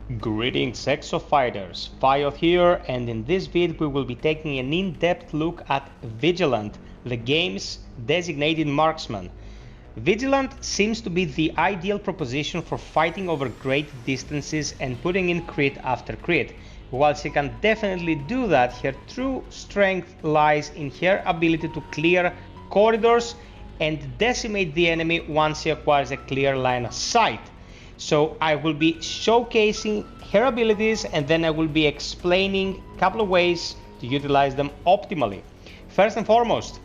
Greetings Exofighters, FiOth here, and in this vid we will be taking an in-depth look at Vigilant, the game's designated marksman. Vigilant seems to be the ideal proposition for fighting over great distances and putting in crit after crit. While she can definitely do that, her true strength lies in her ability to clear corridors and decimate the enemy once she acquires a clear line of sight. So I will be showcasing her abilities and then I will be explaining a couple of ways to utilize them optimally. First and foremost,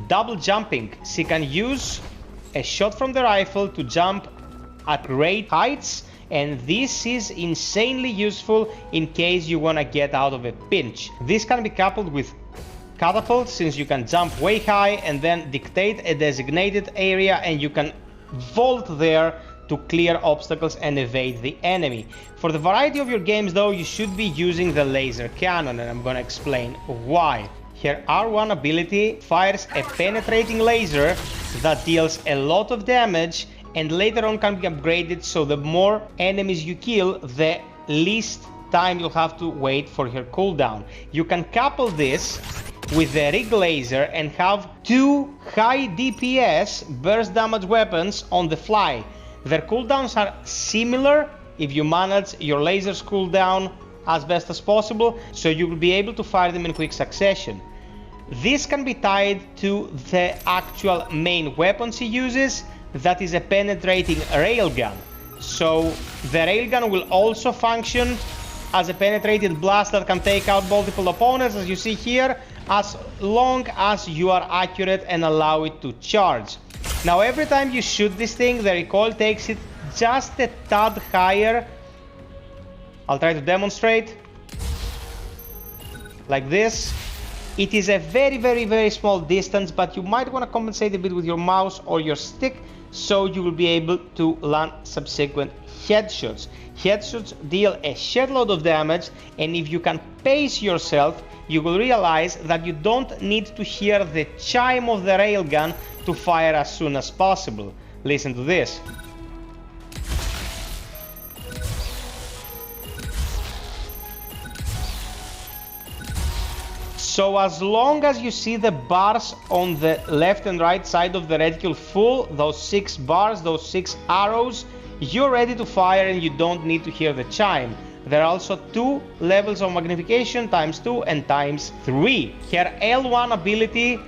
double jumping. She can use a shot from the rifle to jump at great heights, and this is insanely useful in case you want to get out of a pinch. This can be coupled with catapult, since you can jump way high and then dictate a designated area and you can vault there to clear obstacles and evade the enemy. For the variety of your games though, you should be using the laser cannon, and I'm gonna explain why. Her R1 ability fires a penetrating laser that deals a lot of damage and later on can be upgraded, so the more enemies you kill, the least time you'll have to wait for her cooldown. You can couple this with the rig laser and have two high DPS burst damage weapons on the fly. Their cooldowns are similar if you manage your laser's cooldown as best as possible, so you will be able to fire them in quick succession. This can be tied to the actual main weapon she uses, that is a penetrating railgun. So the railgun will also function as a penetrating blast that can take out multiple opponents, as you see here, as long as you are accurate and allow it to charge. Now every time you shoot this thing, the recoil takes it just a tad higher. I'll try to demonstrate. Like this. It is a very small distance, but you might want to compensate a bit with your mouse or your stick, so you will be able to land subsequent headshots. Headshots deal a shitload of damage, and if you can pace yourself, you will realize that you don't need to hear the chime of the railgun to fire as soon as possible. Listen to this. So as long as you see the bars on the left and right side of the reticule full, those 6 bars, those 6 arrows, you're ready to fire and you don't need to hear the chime. There are also 2 levels of magnification, ×2 and ×3. Her L1 ability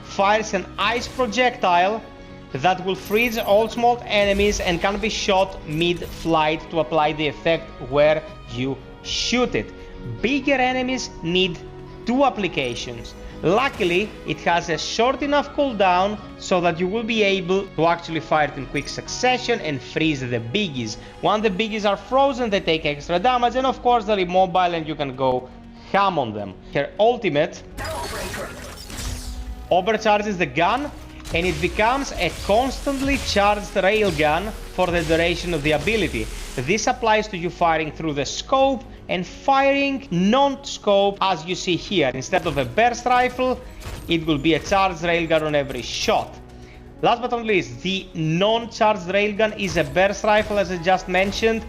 fires an ice projectile that will freeze all small enemies and can be shot mid-flight to apply the effect where you shoot it. Bigger enemies need 2 applications. Luckily, it has a short enough cooldown so that you will be able to actually fire it in quick succession and freeze the biggies. Once the biggies are frozen, they take extra damage, and of course they're immobile and you can go ham on them. Her ultimate overcharges the gun and it becomes a constantly charged railgun for the duration of the ability. This applies to you firing through the scope and firing non-scope, as you see here. Instead of a burst rifle, it will be a charged railgun on every shot. Last but not least, the non-charged railgun is a burst rifle, as I just mentioned.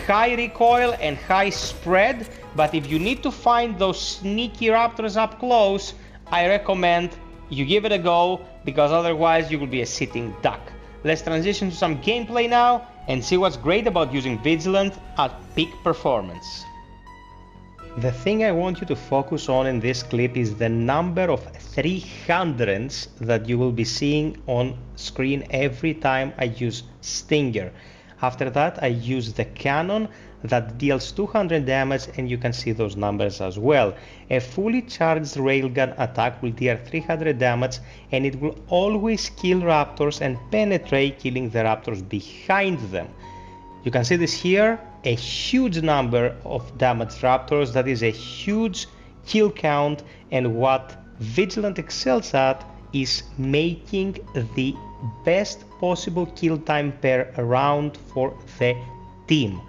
High recoil and high spread, but if you need to find those sneaky raptors up close, I recommend you give it a go, because otherwise you will be a sitting duck. Let's transition to some gameplay now and see what's great about using Vigilant at peak performance. The thing I want you to focus on in this clip is the number of 300s that you will be seeing on screen every time I use Stinger. After that, I use the cannon that deals 200 damage, and you can see those numbers as well. A fully charged railgun attack will deal 300 damage, and it will always kill raptors and penetrate, killing the raptors behind them. You can see this here, a huge number of damaged raptors. That is a huge kill count, and what Vigilant excels at is making the best possible kill time per round for the team.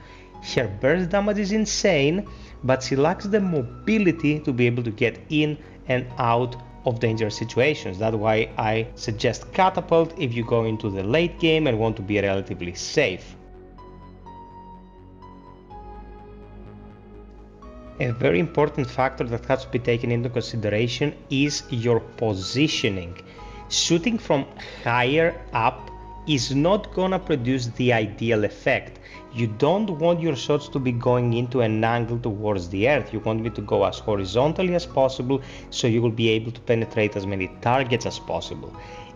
Her burst damage is insane, but she lacks the mobility to be able to get in and out of dangerous situations. That's why I suggest catapult if you go into the late game and want to be relatively safe. A very important factor that has to be taken into consideration is your positioning. Shooting from higher up is not gonna produce the ideal effect. You don't want your shots to be going into an angle towards the earth. You want it to go as horizontally as possible, so you will be able to penetrate as many targets as possible.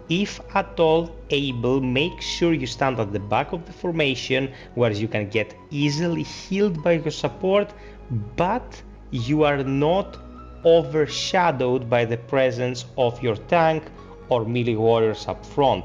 If at all able, make sure you stand at the back of the formation, where you can get easily healed by your support, but you are not overshadowed by the presence of your tank or melee warriors up front.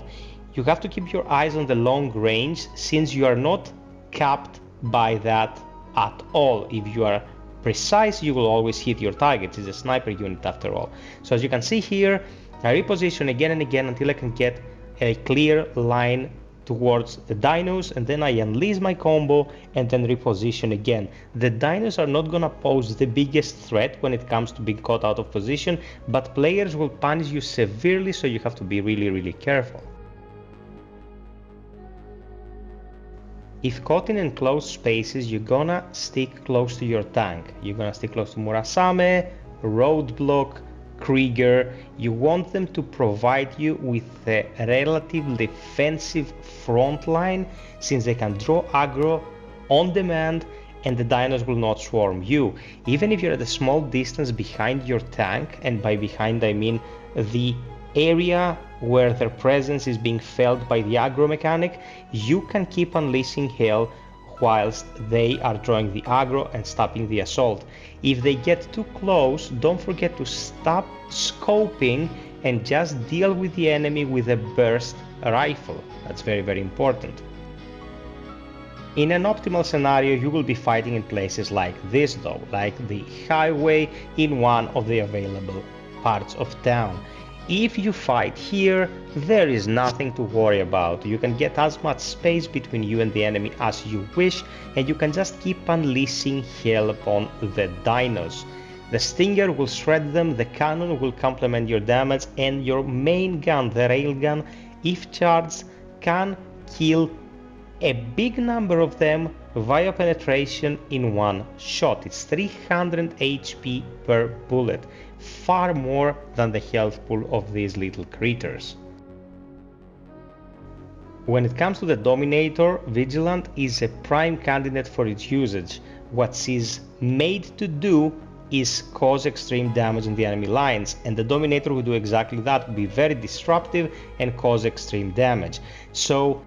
You have to keep your eyes on the long range, since you are not capped by that at all. If you are precise, you will always hit your targets. It's a sniper unit after all. So as you can see here, I reposition again and again until I can get a clear line towards the dinos, and then I unleash my combo and then reposition again. The dinos are not gonna pose the biggest threat when it comes to being caught out of position, but players will punish you severely, so you have to be really careful. If caught in enclosed spaces, you're gonna stick close to your tank. You're gonna stick close to Murasame, Roadblock, Krieger. You want them to provide you with a relative defensive front line, since they can draw aggro on demand and the dinos will not swarm you. Even if you're at a small distance behind your tank, and by behind I mean the area where their presence is being felt by the aggro mechanic, you can keep unleashing hell whilst they are drawing the aggro and stopping the assault. If they get too close, don't forget to stop scoping and just deal with the enemy with a burst rifle. That's very important. In an optimal scenario, you will be fighting in places like this though, like the highway in one of the available parts of town. If you fight here, there is nothing to worry about. You can get as much space between you and the enemy as you wish, and you can just keep unleashing hell upon the dinos. The Stinger will shred them, the cannon will complement your damage, and your main gun, the Railgun, if charged, can kill a big number of them via penetration in one shot. It's 300 HP per bullet, far more than the health pool of these little critters. When it comes to the Dominator, Vigilant is a prime candidate for its usage. What she's made to do is cause extreme damage in the enemy lines, and the Dominator will do exactly that, will be very disruptive and cause extreme damage. So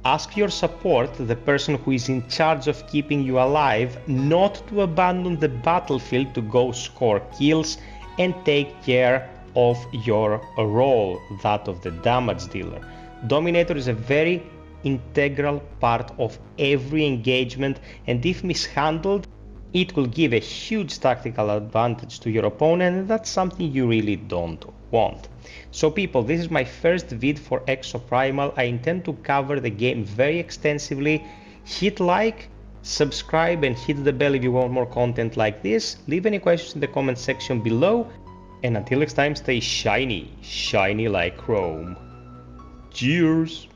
ask your support, the person who is in charge of keeping you alive, not to abandon the battlefield to go score kills, and take care of your role, that of the damage dealer. Dominator is a very integral part of every engagement, and if mishandled, it will give a huge tactical advantage to your opponent, and that's something you really don't want. So people, this is my first vid for EXOPRIMAL. I intend to cover the game very extensively. Hit like, subscribe and hit the bell if you want more content like this. Leave any questions in the comment section below, and until next time, stay shiny like chrome. Cheers!